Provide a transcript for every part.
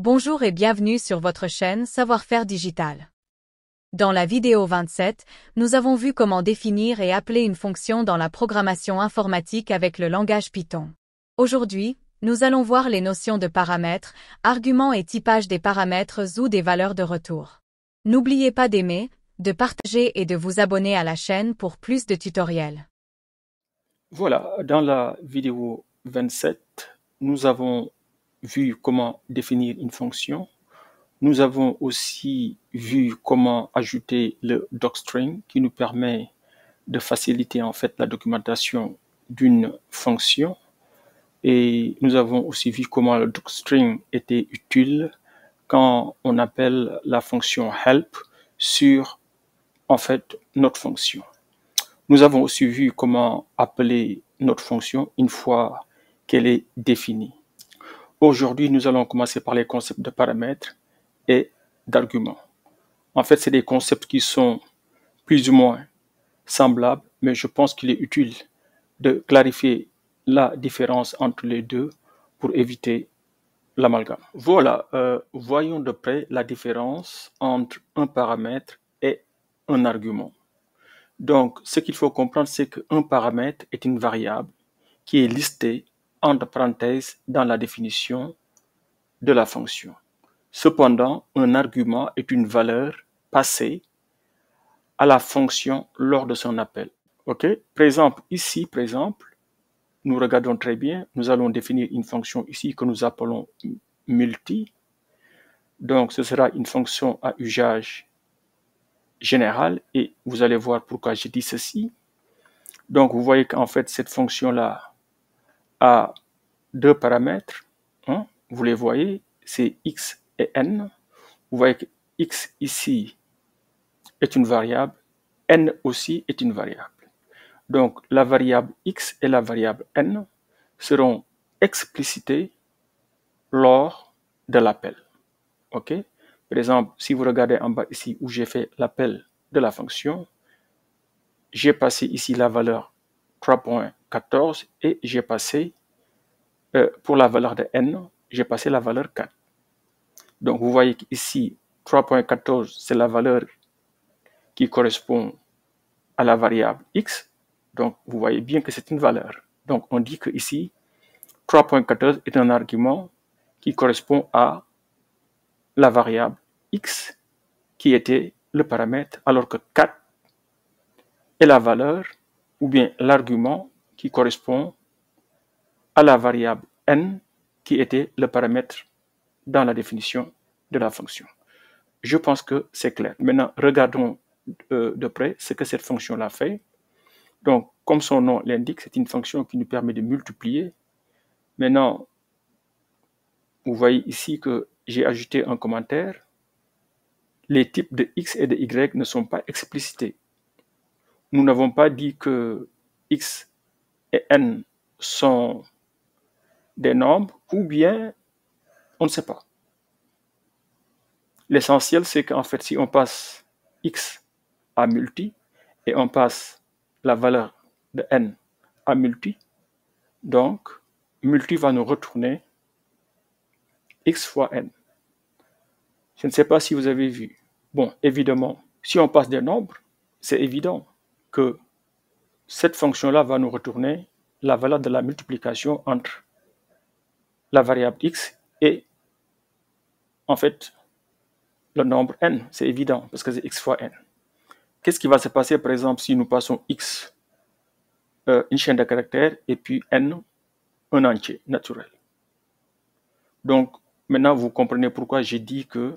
Bonjour et bienvenue sur votre chaîne Savoir-faire digital. Dans la vidéo 27, nous avons vu comment définir et appeler une fonction dans la programmation informatique avec le langage Python. Aujourd'hui, nous allons voir les notions de paramètres, arguments et typage des paramètres ou des valeurs de retour. N'oubliez pas d'aimer, de partager et de vous abonner à la chaîne pour plus de tutoriels. Voilà, dans la vidéo 27, nous avons vu comment définir une fonction. Nous avons aussi vu comment ajouter le docstring qui nous permet de faciliter en fait la documentation d'une fonction. Et nous avons aussi vu comment le docstring était utile quand on appelle la fonction help sur en fait notre fonction. Nous avons aussi vu comment appeler notre fonction une fois qu'elle est définie. Aujourd'hui, nous allons commencer par les concepts de paramètres et d'arguments. En fait, c'est des concepts qui sont plus ou moins semblables, mais je pense qu'il est utile de clarifier la différence entre les deux pour éviter l'amalgame. Voilà, voyons de près la différence entre un paramètre et un argument. Donc, ce qu'il faut comprendre, c'est qu'un paramètre est une variable qui est listée entre parenthèses dans la définition de la fonction. Cependant, un argument est une valeur passée à la fonction lors de son appel. Ok? Par exemple, ici, nous regardons très bien, nous allons définir une fonction ici que nous appelons multi. Donc, ce sera une fonction à usage général et vous allez voir pourquoi je dis ceci. Donc, vous voyez qu'en fait, cette fonction-là a deux paramètres. Hein, vous les voyez, c'est x et n. Vous voyez que x ici est une variable, n aussi est une variable. Donc, la variable x et la variable n seront explicitées lors de l'appel. Ok? Par exemple, si vous regardez en bas ici où j'ai fait l'appel de la fonction, j'ai passé ici la valeur 3.14 et j'ai passé, pour la valeur de n, j'ai passé la valeur 4. Donc vous voyez qu'ici, 3.14, c'est la valeur qui correspond à la variable x. Donc vous voyez bien que c'est une valeur. Donc on dit que ici, 3.14 est un argument qui correspond à la variable x qui était le paramètre, alors que 4 est la valeur ou bien l'argument qui correspond à la variable n qui était le paramètre dans la définition de la fonction. Je pense que c'est clair. Maintenant, regardons de près ce que cette fonction-là fait. Donc, comme son nom l'indique, c'est une fonction qui nous permet de multiplier. Maintenant, vous voyez ici que j'ai ajouté un commentaire. Les types de x et de y ne sont pas explicités. Nous n'avons pas dit que x et n sont des nombres ou bien on ne sait pas. L'essentiel, c'est qu'en fait, si on passe x à multi et on passe la valeur de n à multi, donc multi va nous retourner x fois n. Je ne sais pas si vous avez vu. Bon, évidemment, si on passe des nombres, c'est évident que cette fonction-là va nous retourner la valeur de la multiplication entre la variable x et, en fait, le nombre n. C'est évident, parce que c'est x fois n. Qu'est-ce qui va se passer, par exemple, si nous passons x, une chaîne de caractères, et puis n, un entier naturel. Donc, maintenant, vous comprenez pourquoi j'ai dit que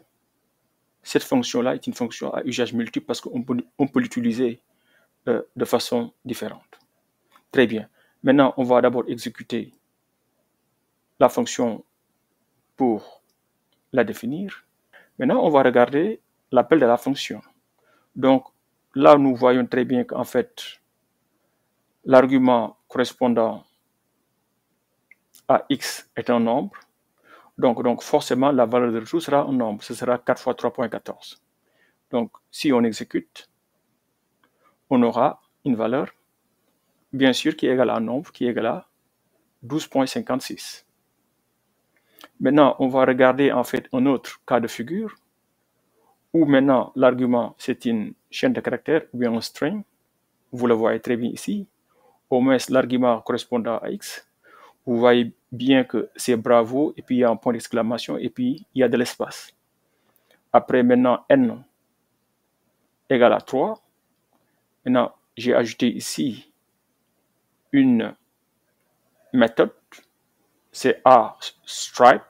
cette fonction-là est une fonction à usage multiple, parce qu'on peut l'utiliser de façon différente. Très bien. Maintenant, on va d'abord exécuter la fonction pour la définir. Maintenant, on va regarder l'appel de la fonction. Donc, là, nous voyons très bien qu'en fait, l'argument correspondant à x est un nombre. Donc, forcément, la valeur de retour sera un nombre. Ce sera 4 fois 3.14. Donc, si on exécute, on aura une valeur, bien sûr, qui est égale à un nombre, qui est égale à 12.56. Maintenant, on va regarder en fait un autre cas de figure où maintenant l'argument c'est une chaîne de caractères ou bien un string. Vous le voyez très bien ici. Au moins l'argument correspondant à x. Vous voyez bien que c'est bravo et puis il y a un point d'exclamation et puis il y a de l'espace. Après maintenant n égale à 3. Maintenant j'ai ajouté ici une méthode, c'est aStripe,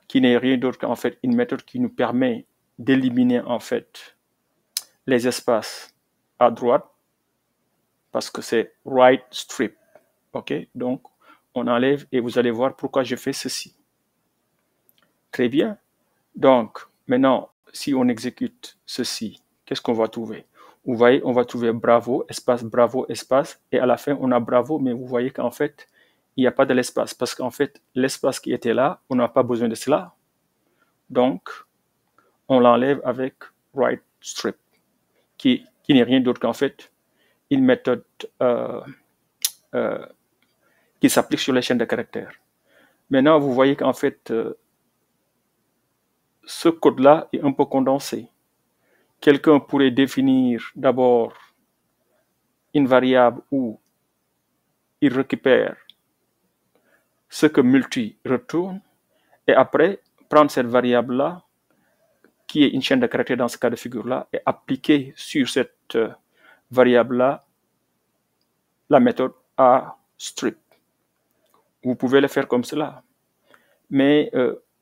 qui n'est rien d'autre qu'en fait une méthode qui nous permet d'éliminer en fait les espaces à droite parce que c'est right strip. Ok, donc on enlève et vous allez voir pourquoi je fais ceci. Très bien. Donc maintenant, si on exécute ceci, qu'est-ce qu'on va trouver? Vous voyez, on va trouver bravo, espace, et à la fin, on a bravo, mais vous voyez qu'en fait, il n'y a pas de l'espace, parce qu'en fait, l'espace qui était là, on n'a pas besoin de cela. Donc, on l'enlève avec right strip, qui n'est rien d'autre qu'en fait une méthode qui s'applique sur les chaînes de caractères. Maintenant, vous voyez qu'en fait, ce code-là est un peu condensé. Quelqu'un pourrait définir d'abord une variable où il récupère ce que multi retourne et après prendre cette variable-là, qui est une chaîne de caractères dans ce cas de figure-là, et appliquer sur cette variable-là la méthode aStrip. Vous pouvez le faire comme cela, mais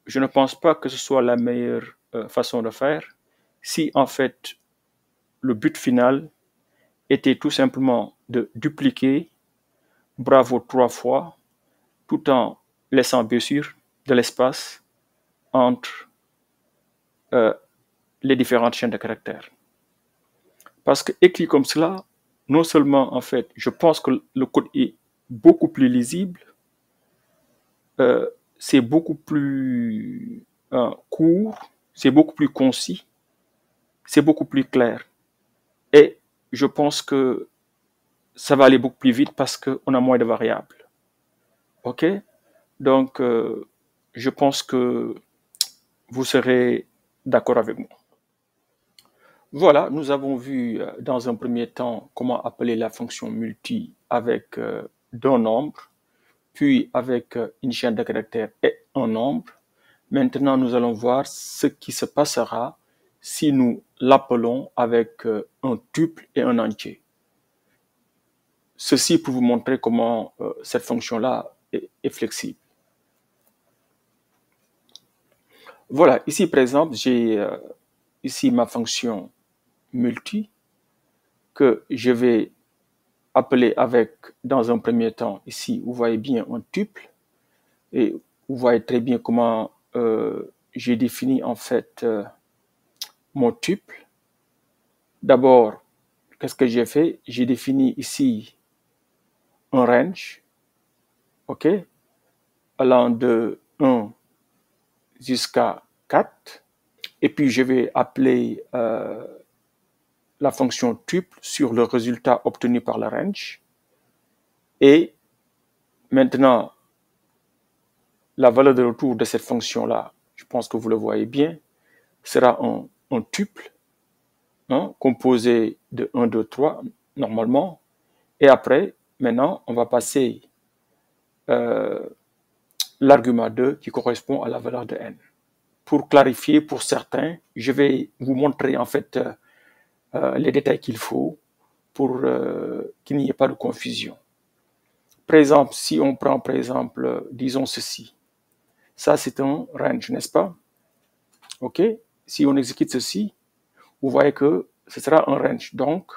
je ne pense pas que ce soit la meilleure façon de faire si en fait le but final était tout simplement de dupliquer bravo 3 fois tout en laissant bien sûr de l'espace entre les différentes chaînes de caractères. Parce que écrit comme cela, non seulement en fait, je pense que le code est beaucoup plus lisible, c'est beaucoup plus court, c'est beaucoup plus concis, c'est beaucoup plus clair. Et je pense que ça va aller beaucoup plus vite parce qu'on a moins de variables. OK? Donc, je pense que vous serez d'accord avec moi. Voilà, nous avons vu dans un premier temps comment appeler la fonction multi avec d'un nombre, puis avec une chaîne de caractères et un nombre. Maintenant, nous allons voir ce qui se passera si nous l'appelons avec un tuple et un entier. Ceci pour vous montrer comment cette fonction-là est flexible. Voilà, ici par exemple, j'ai ici ma fonction multi que je vais appeler avec, dans un premier temps, ici, vous voyez bien un tuple et vous voyez très bien comment j'ai défini en fait mon tuple. D'abord, qu'est-ce que j'ai fait? J'ai défini ici un range, ok, allant de 1 jusqu'à 4. Et puis, je vais appeler la fonction tuple sur le résultat obtenu par le range. Et maintenant, la valeur de retour de cette fonction-là, je pense que vous le voyez bien, sera un tuple composé de 1, 2, 3, normalement. Et après, maintenant, on va passer l'argument 2 qui correspond à la valeur de n. Pour clarifier, pour certains, je vais vous montrer en fait les détails qu'il faut pour qu'il n'y ait pas de confusion. Par exemple, si on prend par exemple, disons ceci, ça c'est un range, n'est-ce pas? Ok, si on exécute ceci, vous voyez que ce sera un range. Donc,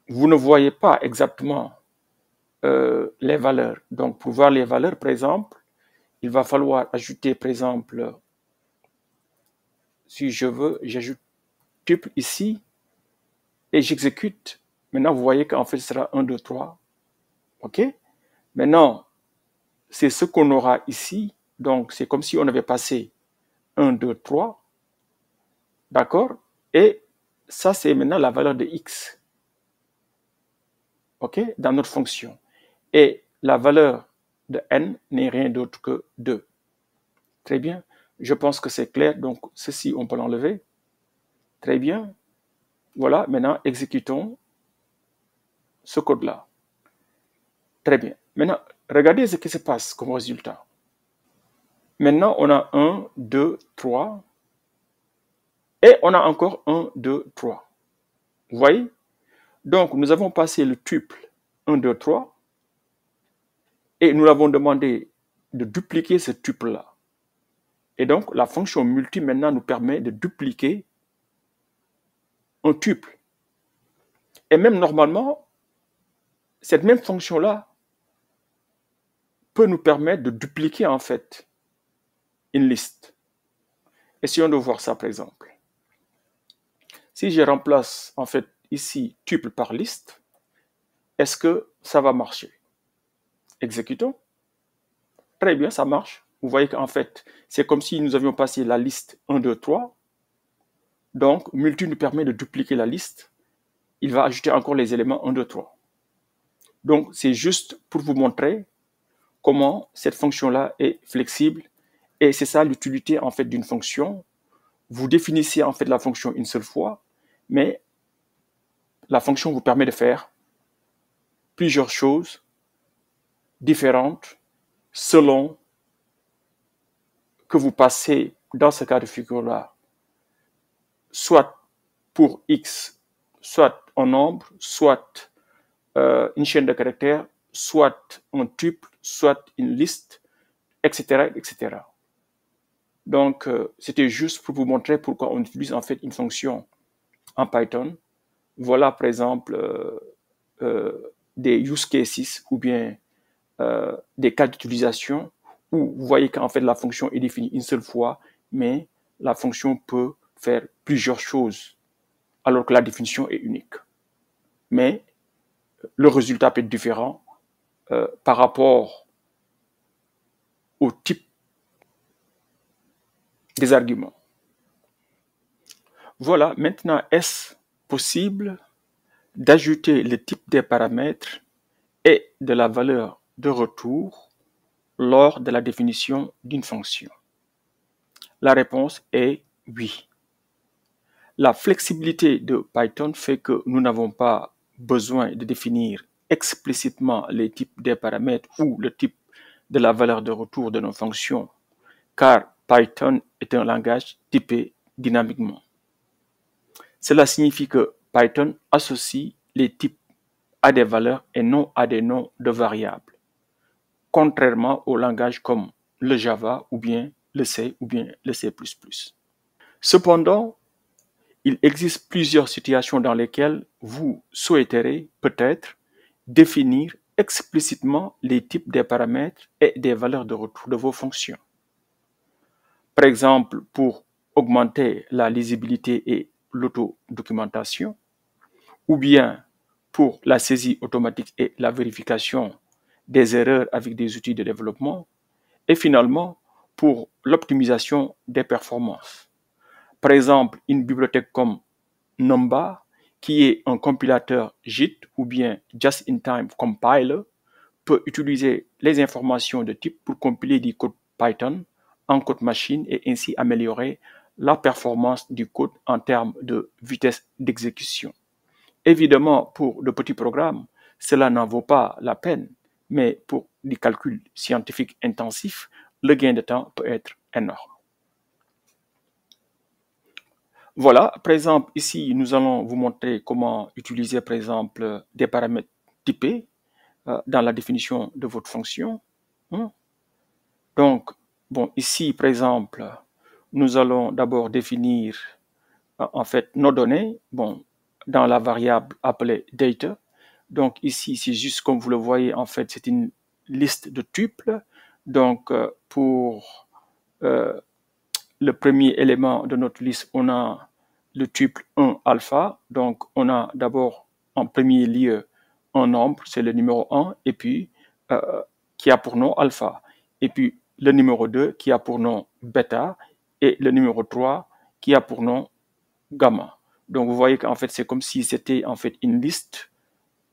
vous ne voyez pas exactement les valeurs. Donc, pour voir les valeurs, par exemple, il va falloir ajouter, par exemple, si je veux, j'ajoute tuple ici et j'exécute. Maintenant, vous voyez qu'en fait, ce sera 1, 2, 3. OK? Maintenant, c'est ce qu'on aura ici. Donc, c'est comme si on avait passé 1, 2, 3. D'accord? Et ça, c'est maintenant la valeur de x. OK? Dans notre fonction. Et la valeur de n n'est rien d'autre que 2. Très bien. Je pense que c'est clair. Donc, ceci, on peut l'enlever. Très bien. Voilà. Maintenant, exécutons ce code-là. Très bien. Maintenant, regardez ce qui se passe comme résultat. Maintenant, on a 1, 2, 3. Et on a encore 1, 2, 3. Vous voyez? Donc, nous avons passé le tuple 1, 2, 3. Et nous avons demandé de dupliquer ce tuple-là. Et donc, la fonction multi maintenant nous permet de dupliquer un tuple. Et même normalement, cette même fonction-là peut nous permettre de dupliquer en fait une liste. Essayons de voir ça par exemple. Si je remplace en fait ici tuple par liste, est-ce que ça va marcher? Exécutons. Très bien, ça marche. Vous voyez qu'en fait, c'est comme si nous avions passé la liste 1, 2, 3. Donc, multi nous permet de dupliquer la liste. Il va ajouter encore les éléments 1, 2, 3. Donc, c'est juste pour vous montrer comment cette fonction-là est flexible. Et c'est ça l'utilité en fait d'une fonction. Vous définissez en fait la fonction une seule fois, mais la fonction vous permet de faire plusieurs choses différentes selon que vous passez dans ce cas de figure-là, soit pour x, soit en nombre, soit une chaîne de caractères, soit un tuple, soit une liste, etc., etc. Donc, c'était juste pour vous montrer pourquoi on utilise en fait une fonction en Python. Voilà, par exemple, des use cases ou bien des cas d'utilisation où vous voyez qu'en fait la fonction est définie une seule fois, mais la fonction peut faire plusieurs choses alors que la définition est unique. Mais le résultat peut être différent par rapport au type des arguments. Voilà, maintenant, est-ce possible d'ajouter le type des paramètres et de la valeur de retour lors de la définition d'une fonction? La réponse est oui. La flexibilité de Python fait que nous n'avons pas besoin de définir explicitement les types des paramètres ou le type de la valeur de retour de nos fonctions, car Python est un langage typé dynamiquement. Cela signifie que Python associe les types à des valeurs et non à des noms de variables, contrairement aux langages comme le Java ou bien le C ou bien le C++. Cependant, il existe plusieurs situations dans lesquelles vous souhaiterez peut-être définir explicitement les types des paramètres et des valeurs de retour de vos fonctions. Par exemple, pour augmenter la lisibilité et l'autodocumentation, ou bien pour la saisie automatique et la vérification des erreurs avec des outils de développement, et finalement pour l'optimisation des performances. Par exemple, une bibliothèque comme Numba, qui est un compilateur JIT ou bien Just-in-Time Compiler, peut utiliser les informations de type pour compiler du code Python en code machine et ainsi améliorer la performance du code en termes de vitesse d'exécution. Évidemment, pour de petits programmes, cela n'en vaut pas la peine, mais pour des calculs scientifiques intensifs, le gain de temps peut être énorme. Voilà, par exemple, ici, nous allons vous montrer comment utiliser, par exemple, des paramètres typés dans la définition de votre fonction. Donc, bon, ici, par exemple, nous allons d'abord définir, en fait, nos données, bon, dans la variable appelée data. Donc, ici, c'est juste comme vous le voyez, en fait, c'est une liste de tuples. Donc, pour le premier élément de notre liste, on a le tuple 1 alpha. Donc, on a d'abord en premier lieu un nombre, c'est le numéro 1, et puis qui a pour nom alpha. Et puis le numéro 2 qui a pour nom bêta, et le numéro 3 qui a pour nom gamma. Donc, vous voyez qu'en fait, c'est comme si c'était en fait une liste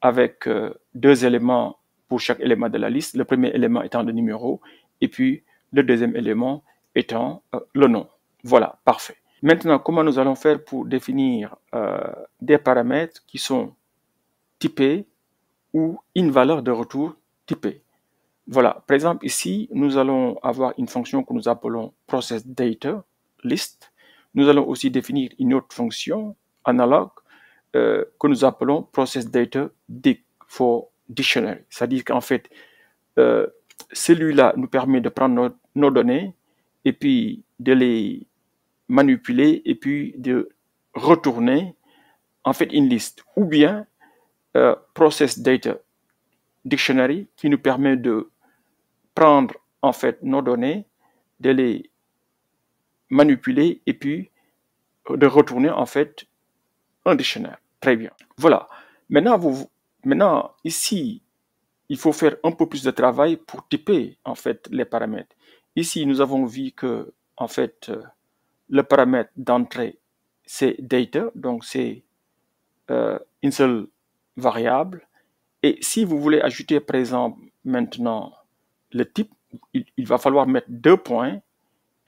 avec deux éléments pour chaque élément de la liste. Le premier élément étant le numéro, et puis le deuxième élément étant le nom. Voilà, parfait. Maintenant, comment nous allons faire pour définir des paramètres qui sont typés ou une valeur de retour typée? Voilà, par exemple, ici, nous allons avoir une fonction que nous appelons processData_list. Nous allons aussi définir une autre fonction analogue que nous appelons processData_dig for dictionary. C'est-à-dire qu'en fait, celui-là nous permet de prendre nos données et puis de les manipuler et puis de retourner en fait une liste. Ou bien processData_dictionary qui nous permet de prendre en fait nos données, de les manipuler et puis de retourner en fait un dictionnaire. Très bien. Voilà. Maintenant ici, il faut faire un peu plus de travail pour typer en fait les paramètres. Ici, nous avons vu que en fait le paramètre d'entrée c'est data, donc c'est une seule variable. Et si vous voulez ajouter par exemple maintenant le type, il va falloir mettre 2 points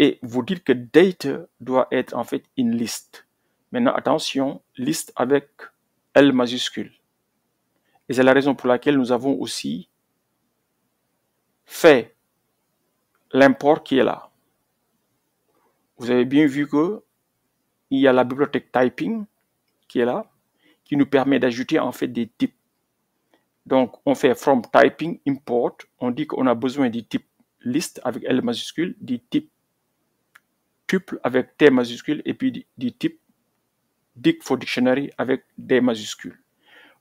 et vous dire que data doit être en fait une liste. Maintenant, attention, liste avec L majuscule. Et c'est la raison pour laquelle nous avons aussi fait l'import qui est là. Vous avez bien vu que il y a la bibliothèque typing qui est là, qui nous permet d'ajouter en fait des types. Donc, on fait from typing import, on dit qu'on a besoin du type liste avec L majuscule, du type tuple avec T majuscule et puis du type dig for dictionary avec D majuscule.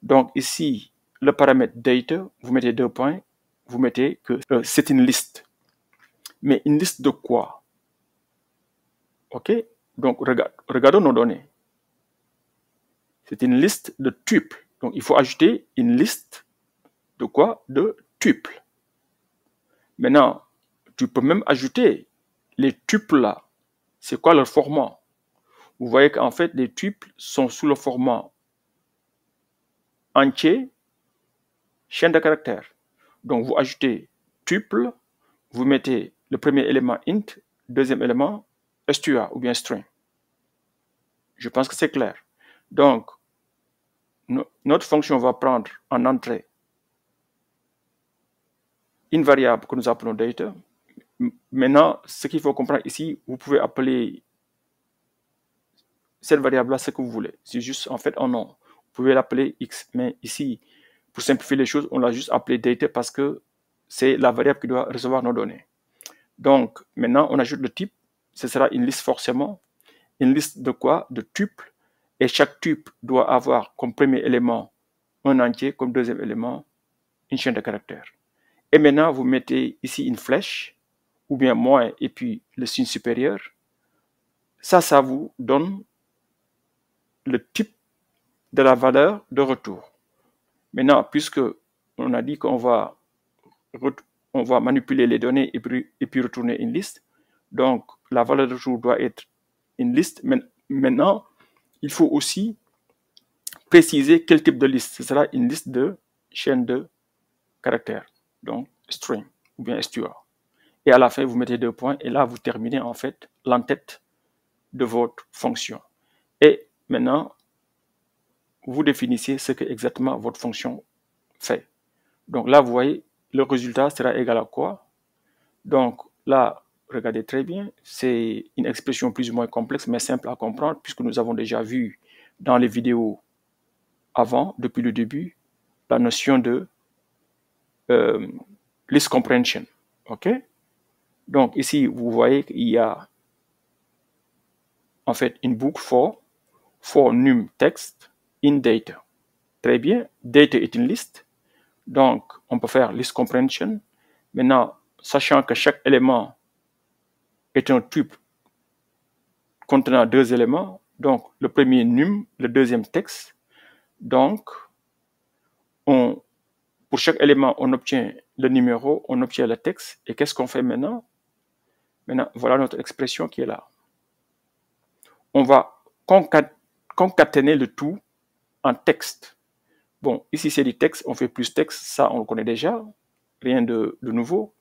Donc ici, le paramètre data, vous mettez 2 points, vous mettez que c'est une liste. Mais une liste de quoi? Ok? Donc regardons nos données. C'est une liste de tuples. Donc il faut ajouter une liste de quoi? De tuples. Maintenant, tu peux même ajouter les tuples là. C'est quoi leur format? Vous voyez qu'en fait, les tuples sont sous le format entier, chaîne de caractères. Donc vous ajoutez tuple, vous mettez le premier élément int, deuxième élément stua ou bien string. Je pense que c'est clair. Donc notre fonction va prendre en entrée une variable que nous appelons data. Maintenant, ce qu'il faut comprendre ici, vous pouvez appeler cette variable-là ce que vous voulez. C'est juste en fait un nom. Vous pouvez l'appeler x, mais ici, pour simplifier les choses, on l'a juste appelé data parce que c'est la variable qui doit recevoir nos données. Donc, maintenant, on ajoute le type. Ce sera une liste forcément. Une liste de quoi? De tuples. Et chaque tuple doit avoir comme premier élément un entier, comme deuxième élément une chaîne de caractères. Et maintenant, vous mettez ici une flèche, ou bien moins, et puis le signe supérieur. Ça vous donne le type de la valeur de retour. Maintenant, puisque on a dit qu'on va manipuler les données et puis retourner une liste, donc la valeur de retour doit être une liste. Maintenant, il faut aussi préciser quel type de liste. Ce sera une liste de chaîne de caractères, donc string ou bien stua. Et à la fin, vous mettez 2 points et là, vous terminez en fait l'entête de votre fonction. Et maintenant, vous définissez ce que exactement votre fonction fait. Donc là, vous voyez, le résultat sera égal à quoi? Donc là, regardez très bien, c'est une expression plus ou moins complexe, mais simple à comprendre, puisque nous avons déjà vu dans les vidéos avant, depuis le début, la notion de list comprehension. OK? Donc ici, vous voyez qu'il y a en fait une boucle for num text in data. Très bien, data est une liste, donc on peut faire list comprehension. Maintenant, sachant que chaque élément est un tuple contenant 2 éléments, donc le premier num, le deuxième texte. Donc, pour chaque élément, on obtient le numéro, on obtient le texte. Et qu'est-ce qu'on fait maintenant? Maintenant, voilà notre expression qui est là. On va concaténer le tout en texte. Bon, ici c'est du texte, on fait plus texte, ça on le connaît déjà, rien de nouveau.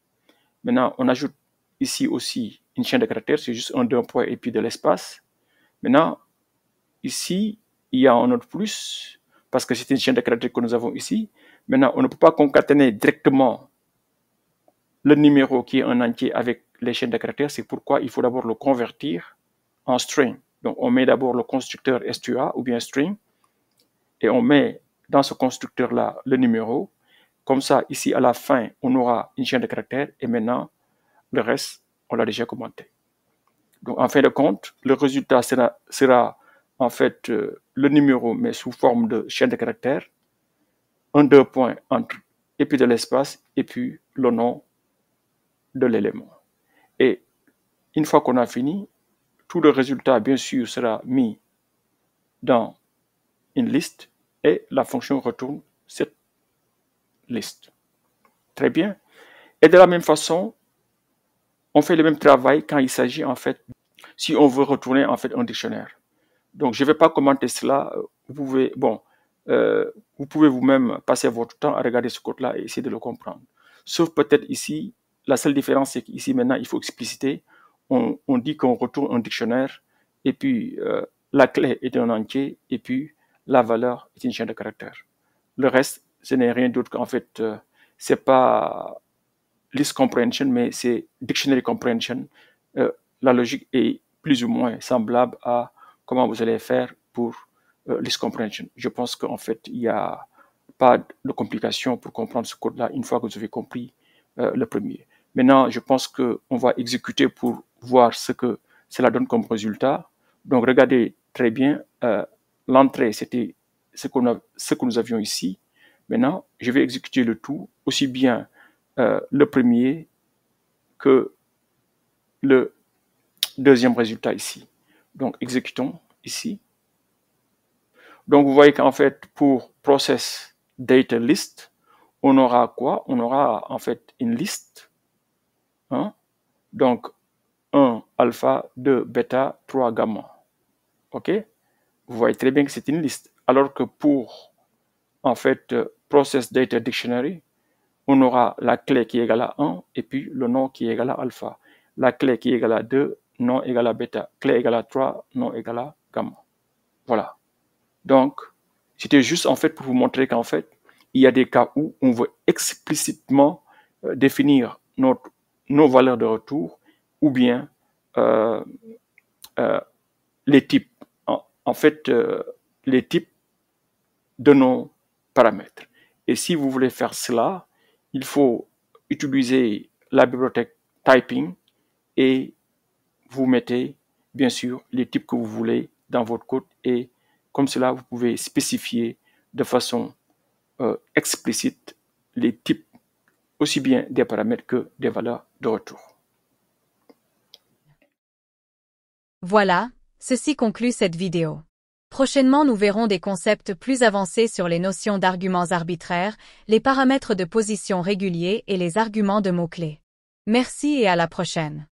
Maintenant, on ajoute ici aussi une chaîne de caractères, c'est juste d'un point et puis de l'espace. Maintenant, ici, il y a un autre plus, parce que c'est une chaîne de caractères que nous avons ici. Maintenant, on ne peut pas concaténer directement le numéro qui est un entier avec les chaînes de caractères. C'est pourquoi il faut d'abord le convertir en string. Donc, on met d'abord le constructeur STUA ou bien string, et on met dans ce constructeur-là le numéro. Comme ça, ici, à la fin, on aura une chaîne de caractères, et maintenant, le reste, on l'a déjà commenté. Donc, en fin de compte, le résultat sera en fait le numéro, mais sous forme de chaîne de caractères, un deux points entre, et puis de l'espace, et puis le nom de l'élément. Et une fois qu'on a fini, tout le résultat, bien sûr, sera mis dans une liste, et la fonction retourne cette liste. Très bien. Et de la même façon, on fait le même travail quand il s'agit en fait, si on veut retourner en fait un dictionnaire. Donc je ne vais pas commenter cela. Vous pouvez vous-même passer votre temps à regarder ce code-là et essayer de le comprendre. Sauf peut-être ici, la seule différence c'est qu'ici maintenant il faut expliciter. On dit qu'on retourne un dictionnaire et puis la clé est un entier et puis la valeur est une chaîne de caractères. Le reste, ce n'est rien d'autre qu'en fait, c'est pas list comprehension, mais c'est dictionary comprehension. La logique est plus ou moins semblable à comment vous allez faire pour list comprehension. Je pense qu'en fait, il n'y a pas de complication pour comprendre ce code-là une fois que vous avez compris le premier. Maintenant, je pense qu'on va exécuter pour voir ce que cela donne comme résultat. Donc, regardez très bien, l'entrée, c'était ce que nous avions ici. Maintenant, je vais exécuter le tout, aussi bien le premier que le deuxième résultat ici. Donc, exécutons ici. Donc, vous voyez qu'en fait, pour process data list, on aura quoi? On aura en fait une liste. Hein? Donc, 1 alpha, 2 bêta, 3 gamma. OK? Vous voyez très bien que c'est une liste. Alors que pour, en fait, process data dictionary, on aura la clé qui est égale à 1 et puis le nom qui est égal à alpha. La clé qui est égale à 2, nom égal à bêta. Clé égale à 3, nom égal à gamma. Voilà. Donc, c'était juste en fait pour vous montrer qu'en fait, il y a des cas où on veut explicitement définir nos valeurs de retour ou bien les types. En fait, les types de nos paramètres. Et si vous voulez faire cela, il faut utiliser la bibliothèque typing et vous mettez bien sûr les types que vous voulez dans votre code et comme cela vous pouvez spécifier de façon explicite les types aussi bien des paramètres que des valeurs de retour. Voilà, ceci conclut cette vidéo. Prochainement, nous verrons des concepts plus avancés sur les notions d'arguments arbitraires, les paramètres de position réguliers et les arguments de mots-clés. Merci et à la prochaine.